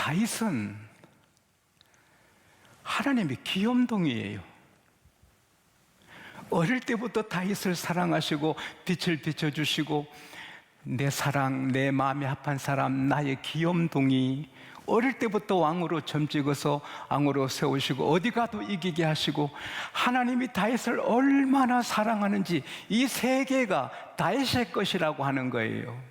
다윗은 하나님의 귀염둥이에요. 어릴 때부터 다윗을 사랑하시고 빛을 비춰주시고, 내 사랑, 내 마음에 합한 사람, 나의 귀염둥이, 어릴 때부터 왕으로 점찍어서 왕으로 세우시고 어디 가도 이기게 하시고, 하나님이 다윗을 얼마나 사랑하는지 이 세계가 다윗의 것이라고 하는 거예요.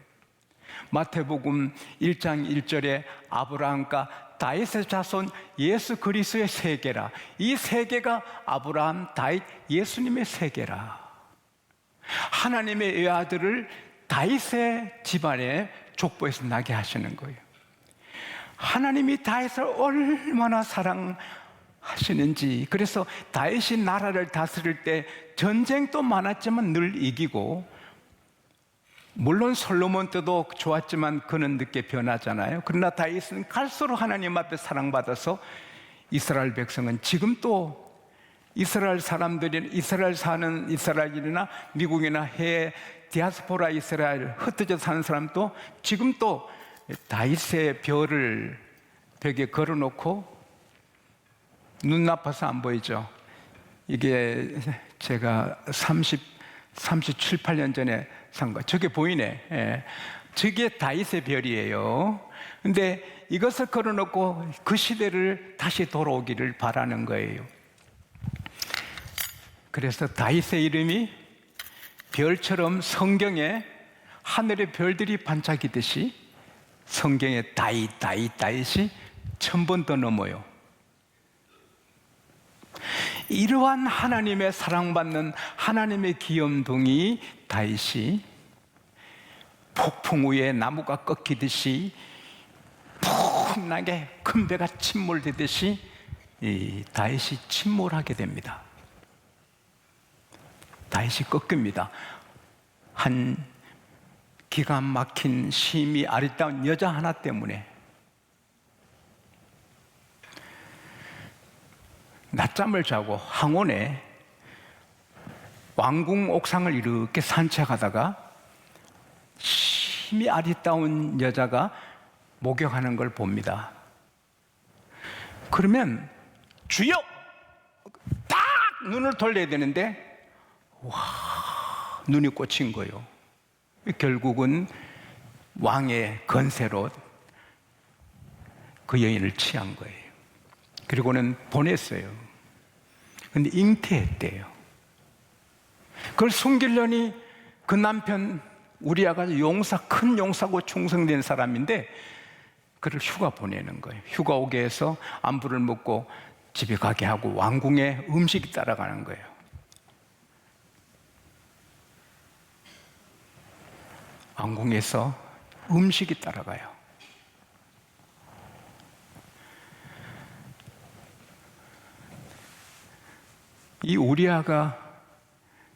마태복음 1장 1절에 아브라함과 다윗의 자손 예수 그리스도의 세계라, 이 세계가 아브라함, 다윗, 예수님의 세계라. 하나님의 외아들을 다윗의 집안에 족보에서 나게 하시는 거예요. 하나님이 다윗을 얼마나 사랑하시는지. 그래서 다윗이 나라를 다스릴 때 전쟁도 많았지만 늘 이기고, 물론 솔로몬 때도 좋았지만 그는 늦게 변하잖아요. 그러나 다윗은 갈수록 하나님 앞에 사랑받아서 이스라엘 백성은 지금 또 이스라엘 사람들이, 이스라엘 사는 이스라엘이나 미국이나 해외 디아스포라 이스라엘 흩어져 사는 사람도 지금 또 다윗의 별을 벽에 걸어놓고, 눈 나빠서 안 보이죠? 이게 제가 37, 8년 전에 산 거. 저게 보이네. 예. 저게 다윗의 별이에요. 근데 이것을 걸어놓고 그 시대를 다시 돌아오기를 바라는 거예요. 그래서 다윗의 이름이 별처럼 성경에 하늘의 별들이 반짝이듯이 성경에 다윗이 1000번 더 넘어요. 이러한 하나님의 사랑받는 하나님의 귀염둥이 다윗이 폭풍 위에 나무가 꺾이듯이 푹나게 큰 배가 침몰되듯이 이 다윗이 침몰하게 됩니다. 다윗이 꺾입니다. 한 기가 막힌 심히 아리따운 여자 하나 때문에. 낮잠을 자고 황혼에 왕궁 옥상을 이렇게 산책하다가 심히 아리따운 여자가 목욕하는 걸 봅니다. 그러면 주여! 딱 눈을 돌려야 되는데, 와, 눈이 꽂힌 거예요. 결국은 왕의 건세로 그 여인을 취한 거예요. 그리고는 보냈어요. 근데 잉태했대요. 그걸 숨기려니 그 남편 우리아가 큰 용사고 충성된 사람인데, 그를 휴가 보내는 거예요. 휴가 오게 해서 안부를 묻고 집에 가게 하고 왕궁에 음식이 따라가는 거예요. 왕궁에서 음식이 따라가요. 이 우리아가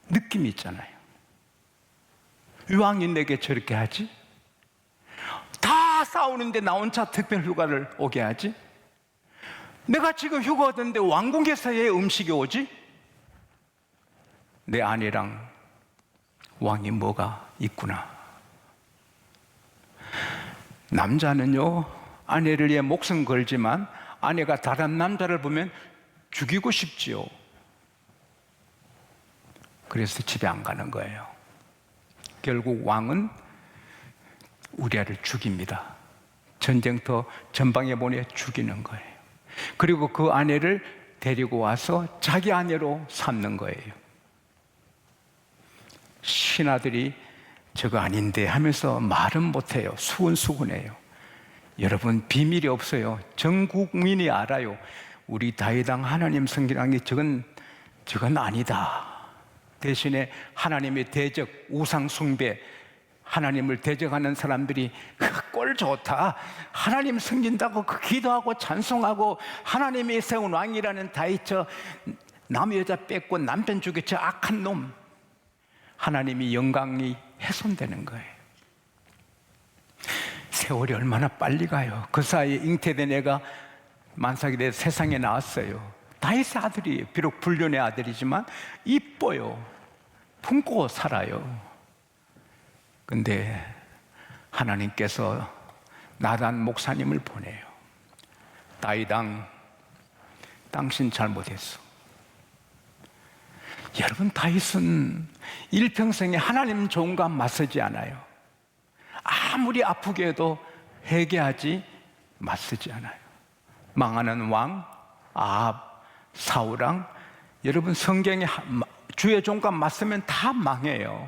느낌이 있잖아요. 왜 왕이 내게 저렇게 하지? 다 싸우는데 나 혼자 특별 휴가를 오게 하지? 내가 지금 휴가 오던데 왕궁에서 왜 음식이 오지? 내 아내랑 왕이 뭐가 있구나. 남자는요, 아내를 위해 목숨 걸지만 아내가 다른 남자를 보면 죽이고 싶지요. 그래서 집에 안 가는 거예요. 결국 왕은 우리아를 죽입니다. 전쟁터 전방에 보내 죽이는 거예요. 그리고 그 아내를 데리고 와서 자기 아내로 삼는 거예요. 신하들이 저거 아닌데 하면서 말은 못해요. 수근수근해요. 여러분, 비밀이 없어요. 전 국민이 알아요. 우리 다윗왕 하나님 성기랑이 저건 아니다. 대신에 하나님의 대적, 우상 숭배, 하나님을 대적하는 사람들이 꼴 좋다, 하나님 섬긴다고 기도하고 찬송하고 하나님이 세운 왕이라는 다윗, 저 남의 여자 뺏고 남편 죽여 저 악한 놈, 하나님이 영광이 훼손되는 거예요. 세월이 얼마나 빨리 가요. 그 사이에 잉태된 애가 만삭이 돼 세상에 나왔어요. 다윗의 아들이 비록 불륜의 아들이지만 이뻐요. 품고 살아요. 근데 하나님께서 나단 목사님을 보내요. 다윗왕, 당신 잘못했어. 여러분, 다윗은 일평생에 하나님 종과 맞서지 않아요. 아무리 아프게 해도 회개하지 맞서지 않아요. 망하는 왕 아합, 사울왕, 여러분 성경에 주의 종과 맞서면 다 망해요.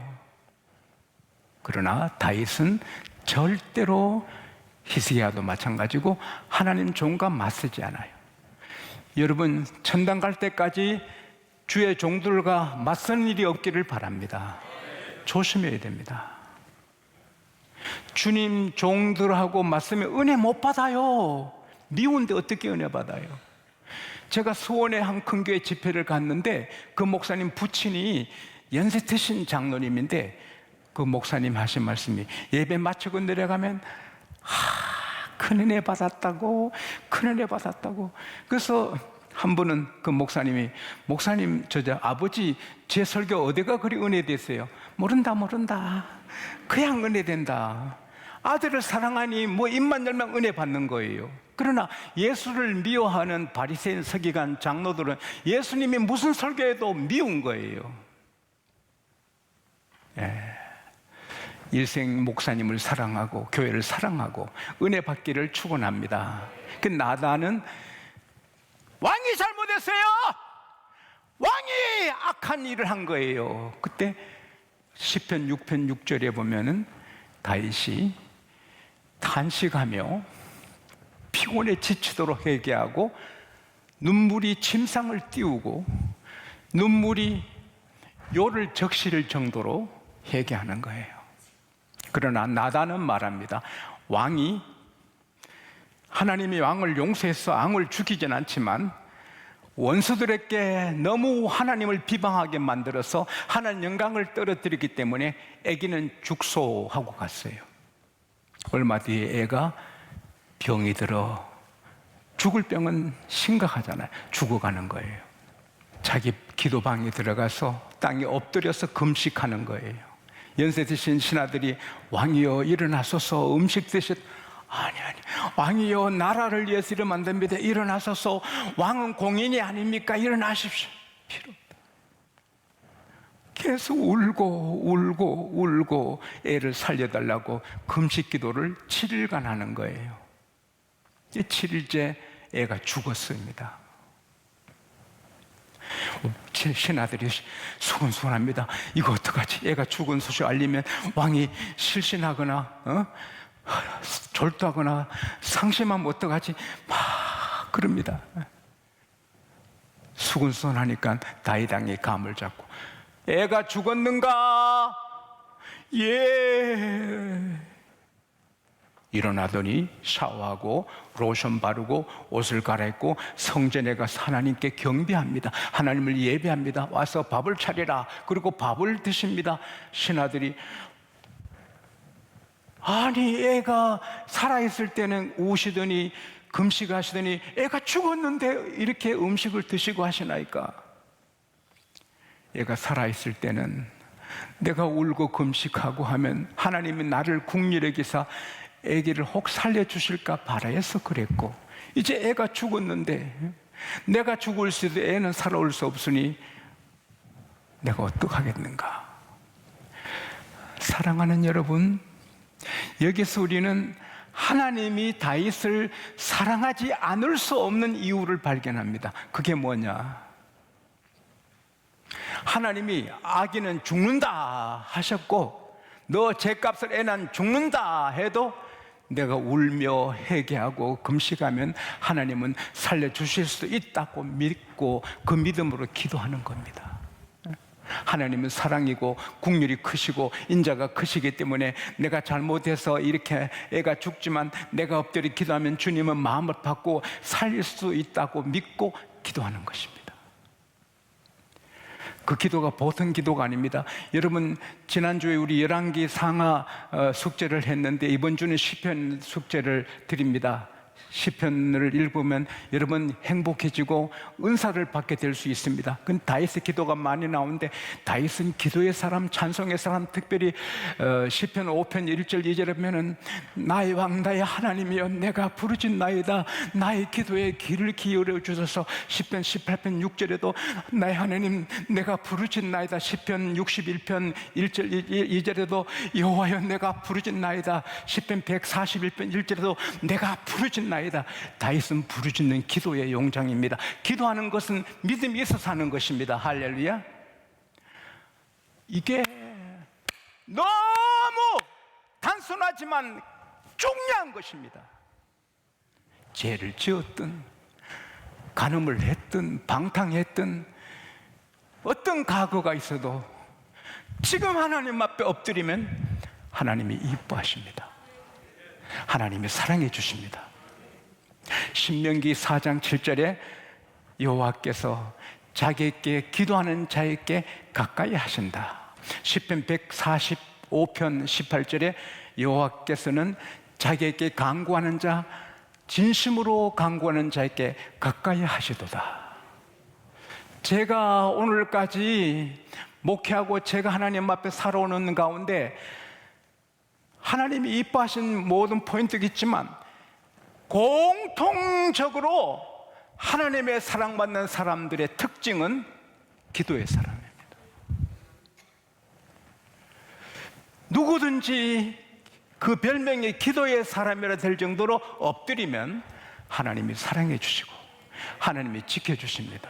그러나 다윗은 절대로, 히스기야도 마찬가지고 하나님 종과 맞서지 않아요. 여러분, 천당 갈 때까지 주의 종들과 맞서는 일이 없기를 바랍니다. 조심해야 됩니다. 주님 종들하고 맞서면 은혜 못 받아요. 미운데 어떻게 은혜 받아요? 제가 수원의 한 큰 교회 집회를 갔는데 그 목사님 부친이 연세 드신 장로님인데 그 목사님 하신 말씀이 예배 마치고 내려가면 큰 은혜 받았다고, 큰 은혜 받았다고. 그래서 한 분은 그 목사님이, 목사님 아버지 제 설교 어디가 그리 은혜 됐어요? 모른다 그냥 은혜 된다. 아들을 사랑하니 뭐 입만 열면 은혜 받는 거예요. 그러나 예수를 미워하는 바리새인 서기관 장로들은 예수님이 무슨 설교해도 미운 거예요. 일생 목사님을 사랑하고 교회를 사랑하고 은혜 받기를 축원합니다. 그 나단은 왕이 잘못했어요. 왕이 악한 일을 한 거예요. 그때 시편 6편 6절에 보면은 다윗이 탄식하며 피곤에 지치도록 회개하고 눈물이 침상을 띄우고 눈물이 요를 적실 정도로 회개하는 거예요. 그러나 나단은 말합니다. 하나님이 왕을 용서해서 왕을 죽이진 않지만 원수들에게 너무 하나님을 비방하게 만들어서 하나님 영광을 떨어뜨리기 때문에 아기는 죽소하고 갔어요. 얼마 뒤에 애가 병이 들어, 죽을 병은 심각하잖아요. 죽어가는 거예요. 자기 기도방에 들어가서 땅에 엎드려서 금식하는 거예요. 연세 드신 신하들이 왕이여 일어나소서, 음식 드실. 아니 왕이여 나라를 위해서 이러면 안 됩니다. 일어나소서, 왕은 공인이 아닙니까? 일어나십시오. 필요 없다. 계속 울고 애를 살려달라고 금식 기도를 7일간 하는 거예요. 7일째 애가 죽었습니다. 신하들이 수근수근합니다. 이거 어떡하지? 애가 죽은 소식 알리면 왕이 실신하거나 절도하거나 상심하면 어떡하지? 막 그럽니다. 수근수근하니까 다윗왕이 감을 잡고 애가 죽었는가? 예. 일어나더니 샤워하고 로션 바르고 옷을 갈아입고 성전에 가서 하나님께 경배합니다. 하나님을 예배합니다. 와서 밥을 차리라. 그리고 밥을 드십니다. 신하들이 아니 애가 살아있을 때는 우시더니 금식하시더니 애가 죽었는데 이렇게 음식을 드시고 하시나이까? 애가 살아있을 때는 내가 울고 금식하고 하면 하나님이 나를 국률에 기사 애기를 혹 살려주실까 바라해서 그랬고, 이제 애가 죽었는데 내가 죽을 수도 애는 살아올 수 없으니 내가 어떡하겠는가? 사랑하는 여러분, 여기서 우리는 하나님이 다윗을 사랑하지 않을 수 없는 이유를 발견합니다. 그게 뭐냐? 하나님이 아기는 죽는다 하셨고 너 죄값을 애는 죽는다 해도 내가 울며 회개하고 금식하면 하나님은 살려주실 수 있다고 믿고 그 믿음으로 기도하는 겁니다. 하나님은 사랑이고 국률이 크시고 인자가 크시기 때문에 내가 잘못해서 이렇게 애가 죽지만 내가 엎드려 기도하면 주님은 마음을 받고 살릴 수 있다고 믿고 기도하는 것입니다. 그 기도가 보통 기도가 아닙니다. 여러분, 지난주에 우리 열왕기 상하 숙제를 했는데 이번 주는 시편 숙제를 드립니다. 시편을 읽으면 여러분 행복해지고 은사를 받게 될 수 있습니다. 그 다윗의 기도가 많이 나오는데, 다윗은 기도의 사람, 찬송의 사람, 특별히 시편 5편 1절 2절에 보면은 나의 왕 나의 하나님이여 내가 부르짖나이다, 나의 기도에 귀를 기울여 주소서. 시편 18편 6절에도 나의 하나님 내가 부르짖나이다. 시편 61편 1절 2절에도 여호와여 내가 부르짖나이다. 시편 141편 1절에도 내가 부르짖나이다. 다윗은 부르짖는 기도의 용장입니다. 기도하는 것은 믿음이 있어서 하는 것입니다. 할렐루야. 이게 너무 단순하지만 중요한 것입니다. 죄를 지었든 간음을 했든 방탕했든 어떤 과거가 있어도 지금 하나님 앞에 엎드리면 하나님이 이뻐하십니다. 하나님이 사랑해 주십니다. 신명기 4장 7절에 여호와께서 자기에게 기도하는 자에게 가까이 하신다. 시편 145편 18절에 여호와께서는 자기에게 간구하는 자, 진심으로 간구하는 자에게 가까이 하시도다. 제가 오늘까지 목회하고 제가 하나님 앞에 살아오는 가운데 하나님이 이뻐하신 모든 포인트가 있지만 공통적으로 하나님의 사랑받는 사람들의 특징은 기도의 사람입니다. 누구든지 그 별명이 기도의 사람이라 될 정도로 엎드리면 하나님이 사랑해 주시고 하나님이 지켜주십니다.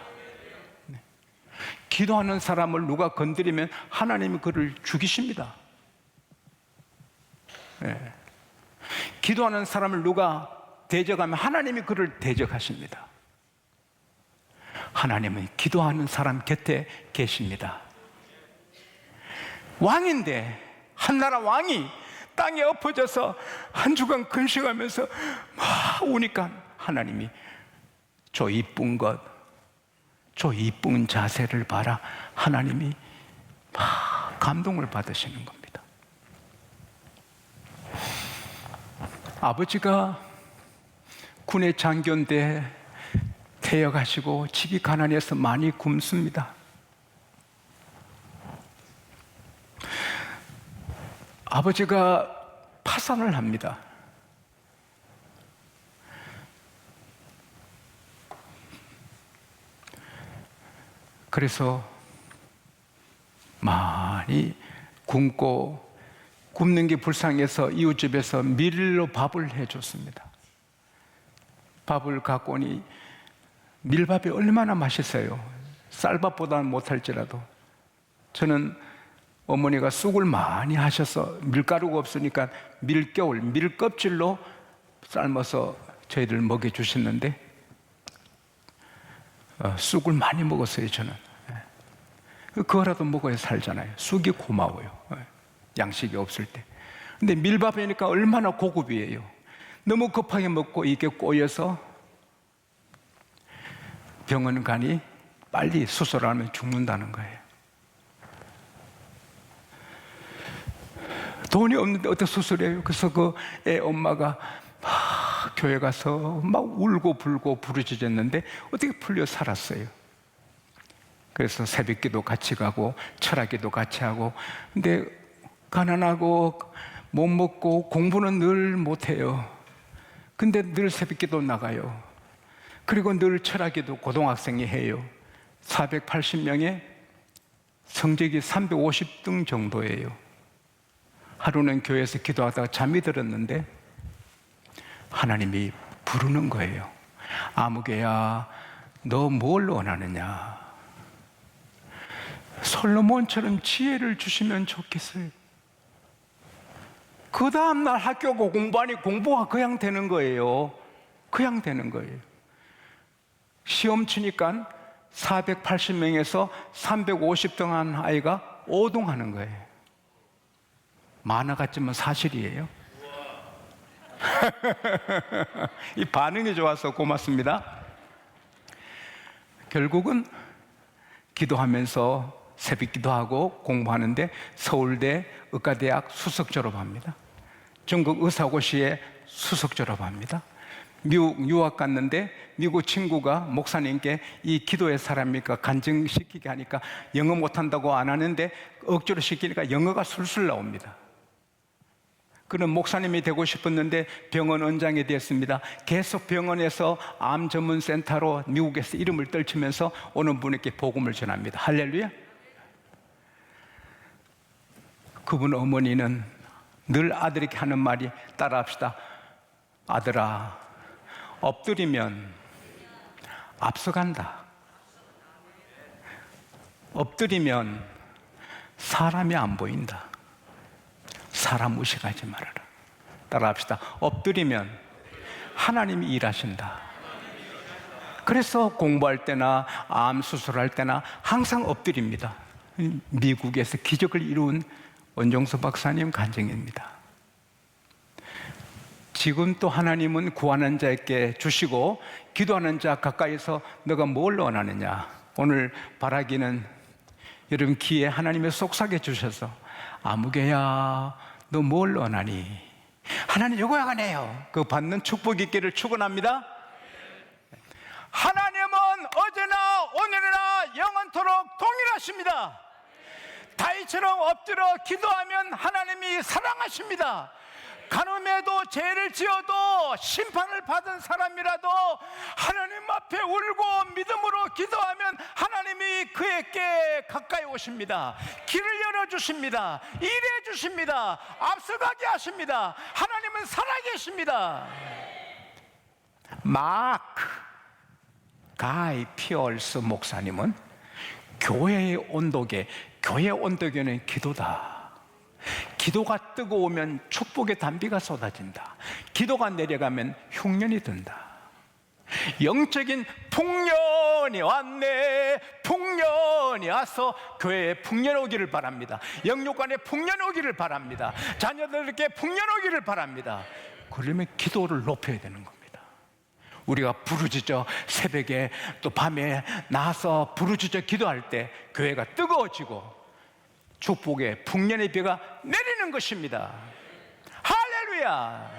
기도하는 사람을 누가 건드리면 하나님이 그를 죽이십니다. 네. 기도하는 사람을 누가 대적하면 하나님이 그를 대적하십니다. 하나님은 기도하는 사람 곁에 계십니다. 왕인데, 한나라 왕이 땅에 엎어져서 한 주간 근심하면서 막 우니까 하나님이 저 이쁜 것, 저 이쁜 자세를 봐라. 하나님이 막 감동을 받으시는 겁니다. 아버지가 군의 장교인데 태역하시고 집이 가난해서 많이 굶습니다. 아버지가 파산을 합니다. 그래서 많이 굶고 굶는 게 불쌍해서 이웃집에서 밀로 밥을 해줬습니다. 밥을 갖고 오니 밀밥이 얼마나 맛있어요. 쌀밥보다는 못할지라도. 저는 어머니가 쑥을 많이 하셔서 밀가루가 없으니까 밀겨울, 밀껍질로 삶아서 저희들 먹여주셨는데 쑥을 많이 먹었어요. 저는 그거라도 먹어야 살잖아요. 쑥이 고마워요. 양식이 없을 때. 근데 밀밥이니까 얼마나 고급이에요. 너무 급하게 먹고 이게 꼬여서 병원 가니 빨리 수술하면 죽는다는 거예요. 돈이 없는데 어떻게 수술해요? 그래서 그 애 엄마가 막 교회 가서 막 울고 불고 부르짖었는데 어떻게 풀려 살았어요. 그래서 새벽기도 같이 가고 철학기도 같이 하고, 근데 가난하고 못 먹고 공부는 늘 못해요. 근데 늘 새벽기도 나가요. 그리고 늘 철학기도 고등학생이 해요. 480명에 성적이 350등 정도예요. 하루는 교회에서 기도하다가 잠이 들었는데 하나님이 부르는 거예요. 아무개야, 너 뭘 원하느냐? 솔로몬처럼 지혜를 주시면 좋겠어요. 그 다음날 학교 고 공부하니 공부가 그냥 되는 거예요. 그냥 되는 거예요. 시험 치니까 480명에서 350등 한 아이가 5등 하는 거예요. 만화 같지만 사실이에요. 이 반응이 좋아서 고맙습니다. 결국은 기도하면서 새벽 기도하고 공부하는데 서울대 의과대학 수석 졸업합니다. 전국 의사고시에 수석 졸업합니다. 미국 유학 갔는데 미국 친구가 목사님께 이 기도의 사람이니까 간증시키게 하니까 영어 못한다고 안 하는데 억지로 시키니까 영어가 술술 나옵니다. 그는 목사님이 되고 싶었는데 병원 원장이 되었습니다. 계속 병원에서 암 전문 센터로 미국에서 이름을 떨치면서 오는 분에게 복음을 전합니다. 할렐루야. 그분 어머니는 늘 아들에게 하는 말이, 따라합시다. 아들아, 엎드리면 앞서간다. 엎드리면 사람이 안 보인다. 사람 무시하지 말아라. 따라합시다. 엎드리면 하나님이 일하신다. 그래서 공부할 때나 암 수술할 때나 항상 엎드립니다. 미국에서 기적을 이룬 원종수 박사님 간증입니다. 지금 또 하나님은 구하는 자에게 주시고 기도하는 자 가까이서 너가 뭘 원하느냐. 오늘 바라기는 여러분 귀에 하나님의 속삭여 주셔서 아무개야 너 뭘 원하니? 하나님 요거 원하네요. 그 받는 축복 있기를 축원합니다. 하나님은 어제나 오늘이나 영원토록 동일하십니다. 다윗처럼 엎드려 기도하면 하나님이 사랑하십니다. 간음에도 죄를 지어도 심판을 받은 사람이라도 하나님 앞에 울고 믿음으로 기도하면 하나님이 그에게 가까이 오십니다. 길을 열어주십니다. 일해주십니다. 앞서가게 하십니다. 하나님은 살아계십니다. 마크 가이 피얼스 목사님은 교회의 온도계, 교회 온도계는 기도다. 기도가 뜨거우면 축복의 단비가 쏟아진다. 기도가 내려가면 흉년이 든다. 영적인 풍년이 왔네. 풍년이 와서 교회에 풍년 오기를 바랍니다. 영육간에 풍년 오기를 바랍니다. 자녀들에게 풍년 오기를 바랍니다. 그러면 기도를 높여야 되는 겁니다. 우리가 부르짖어 새벽에 또 밤에 나와서 부르짖어 기도할 때 교회가 뜨거워지고 축복의 풍년의 비가 내리는 것입니다. 할렐루야.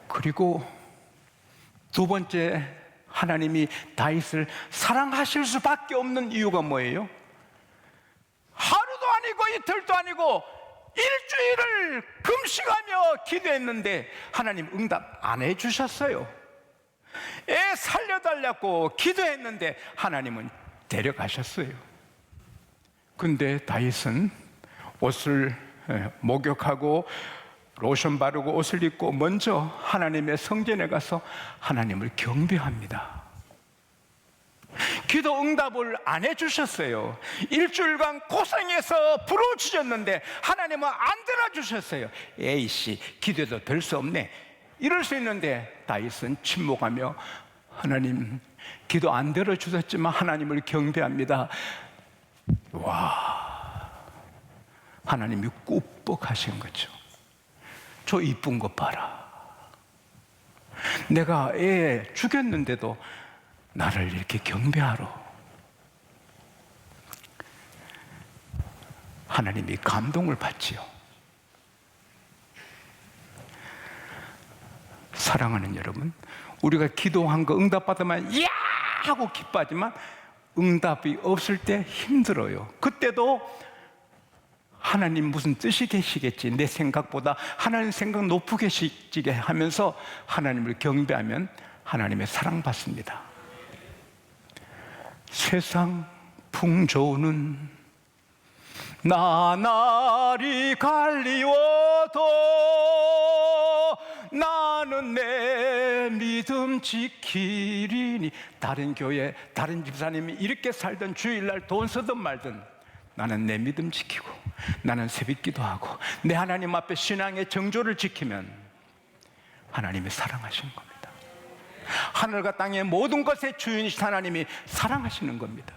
그리고 두 번째, 하나님이 다윗을 사랑하실 수밖에 없는 이유가 뭐예요? 하루도 아니고 이틀도 아니고 일주일을 금식하며 기도했는데 하나님 응답 안 해주셨어요. 애 살려달라고 기도했는데 하나님은 데려가셨어요. 근데 다윗은 옷을 목욕하고 로션 바르고 옷을 입고 먼저 하나님의 성전에 가서 하나님을 경배합니다. 기도 응답을 안 해주셨어요. 일주일간 고생해서 부르짖었는데 하나님은 안 들어주셨어요. 에이씨, 기도도 될 수 없네. 이럴 수 있는데 다윗은 침묵하며 하나님, 기도 안 들어주셨지만 하나님을 경배합니다. 와, 하나님이 꾹뻑하신 거죠. 저 이쁜 것 봐라. 내가 애 죽였는데도 나를 이렇게 경배하러. 하나님이 감동을 받지요. 사랑하는 여러분, 우리가 기도한 거 응답받으면 이야 하고 기뻐하지만 응답이 없을 때 힘들어요. 그때도 하나님 무슨 뜻이 계시겠지, 내 생각보다 하나님 생각 높게 계시게 하면서 하나님을 경배하면 하나님의 사랑받습니다. 세상 풍조는 나날이 갈리워도 나는 내 믿음 지키리니. 다른 교회, 다른 집사님이 이렇게 살던 주일날 돈 쓰든 말든 나는 내 믿음 지키고 나는 새벽 기도하고 내 하나님 앞에 신앙의 정조를 지키면 하나님이 사랑하시는 겁니다. 하늘과 땅의 모든 것의 주인이신 하나님이 사랑하시는 겁니다.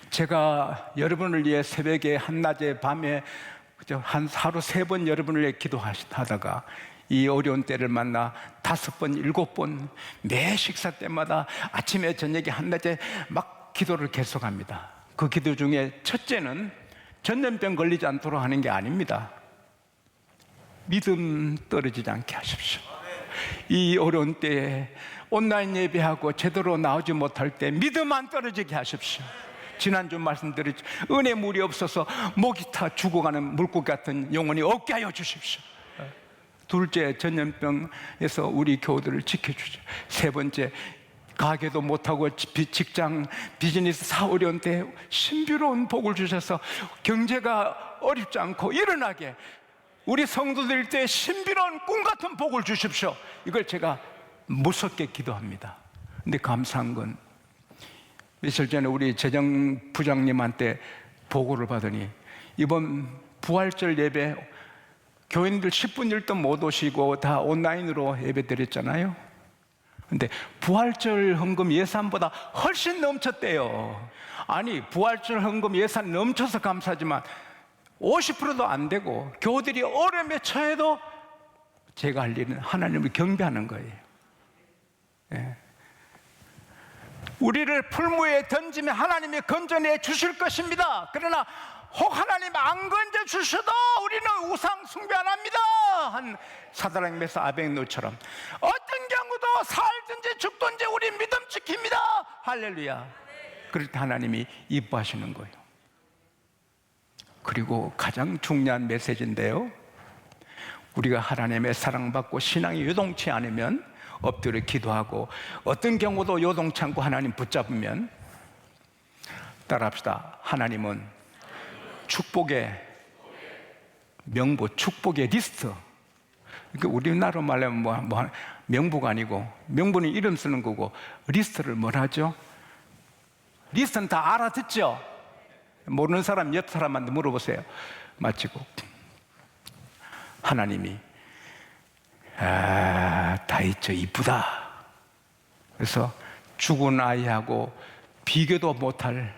제가 여러분을 위해 새벽에 한낮에 밤에 한 하루 3번 여러분을 위해 기도하다가 이 어려운 때를 만나 5번, 7번 매 식사 때마다 아침에 저녁에 한낮에 막 기도를 계속합니다. 그 기도 중에 첫째는 전염병 걸리지 않도록 하는 게 아닙니다. 믿음 떨어지지 않게 하십시오. 이 어려운 때에 온라인 예배하고 제대로 나오지 못할 때 믿음 안 떨어지게 하십시오. 지난주 말씀드렸죠. 은혜 물이 없어서 목이 타 죽어가는 물고기 같은 영혼이 없게 하여 주십시오. 둘째, 전염병에서 우리 교우들을 지켜주죠. 세 번째, 가게도 못하고 직장 비즈니스 어려운 때 신비로운 복을 주셔서 경제가 어렵지 않고 일어나게 우리 성도들 때 신비로운 꿈 같은 복을 주십시오. 이걸 제가 무섭게 기도합니다. 근데 감사한 건 며칠 전에 우리 재정부장님한테 보고를 받으니 이번 부활절 예배 교인들 10분 1도 못 오시고 다 온라인으로 예배 드렸잖아요. 근데 부활절 헌금 예산보다 훨씬 넘쳤대요. 아니, 부활절 헌금 예산 넘쳐서 감사하지만 50%도 안 되고 교우들이 어려움에 처해도 제가 할 일은 하나님을 경배하는 거예요. 예. 우리를 풀무에 던지면 하나님이 건져내 주실 것입니다. 그러나 혹 하나님 안 건져 주셔도 우리는 우상 숭배 안 합니다. 한 사드락 메사 아벳노처럼 어떤 경우도 살든지 죽든지 우리 믿음 지킵니다. 할렐루야. 그럴 때 하나님이 이뻐하시는 거예요. 그리고 가장 중요한 메시지인데요, 우리가 하나님의 사랑받고 신앙이 요동치 않으면 엎드려 기도하고 어떤 경우도 요동치 않고 하나님 붙잡으면, 따라합시다. 하나님은 축복의 명부, 축복의 리스트. 그러니까 우리나라로 말하면 명부가 아니고, 명부는 이름 쓰는 거고 리스트를 뭘 하죠? 리스트는 다 알아듣죠? 모르는 사람 옆 사람한테 물어보세요. 마치고 하나님이 다 있죠, 이쁘다. 그래서 죽은 아이하고 비교도 못할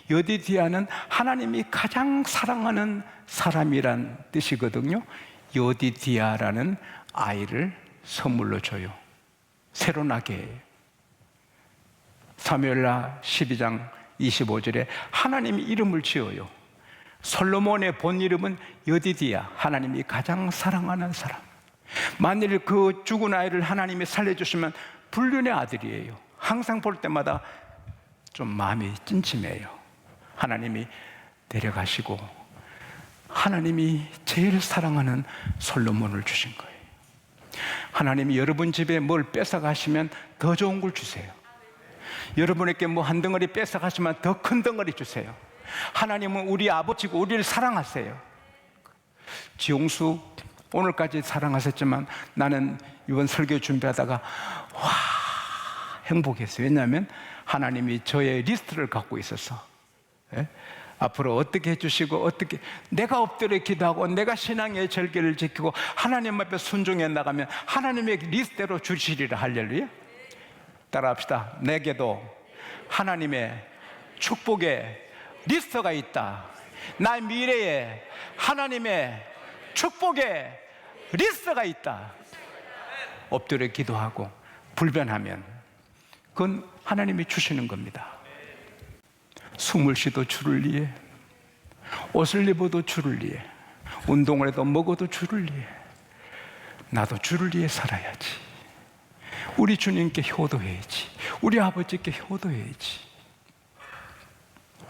여디디아는 하나님이 가장 사랑하는 사람이란 뜻이거든요. 여디디아라는 아이를 선물로 줘요. 새로 나게 해요. 사무엘하 12장 25절에 하나님이 이름을 지어요. 솔로몬의 본 이름은 여디디야, 하나님이 가장 사랑하는 사람. 만일 그 죽은 아이를 하나님이 살려주시면 불륜의 아들이에요. 항상 볼 때마다 좀 마음이 찜찜해요. 하나님이 데려가시고 하나님이 제일 사랑하는 솔로몬을 주신 거예요. 하나님이 여러분 집에 뭘 뺏어가시면 더 좋은 걸 주세요. 여러분에게 뭐 한 덩어리 뺏어가시면 더 큰 덩어리 주세요. 하나님은 우리 아버지고 우리를 사랑하세요. 지용수 오늘까지 사랑하셨지만 나는 이번 설교 준비하다가 와, 행복했어요. 왜냐하면 하나님이 저의 리스트를 갖고 있어서, 예? 앞으로 어떻게 해주시고 어떻게 내가 엎드려 기도하고 내가 신앙의 절개를 지키고 하나님 앞에 순종해 나가면 하나님의 리스트대로 주시리라. 할렐루야. 따라합시다. 내게도 하나님의 축복의 리스트가 있다. 나의 미래에 하나님의 축복의 리스트가 있다. 엎드려 기도하고 불변하면 그건 하나님이 주시는 겁니다. 숨을 쉬도 주를 위해, 옷을 입어도 주를 위해, 운동을 해도 먹어도 주를 위해, 나도 주를 위해 살아야지. 우리 주님께 효도해야지. 우리 아버지께 효도해야지.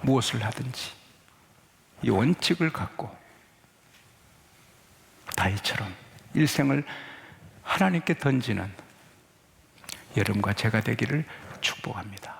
무엇을 하든지 이 원칙을 갖고 다윗처럼 일생을 하나님께 던지는 여러분과 제가 되기를 축복합니다.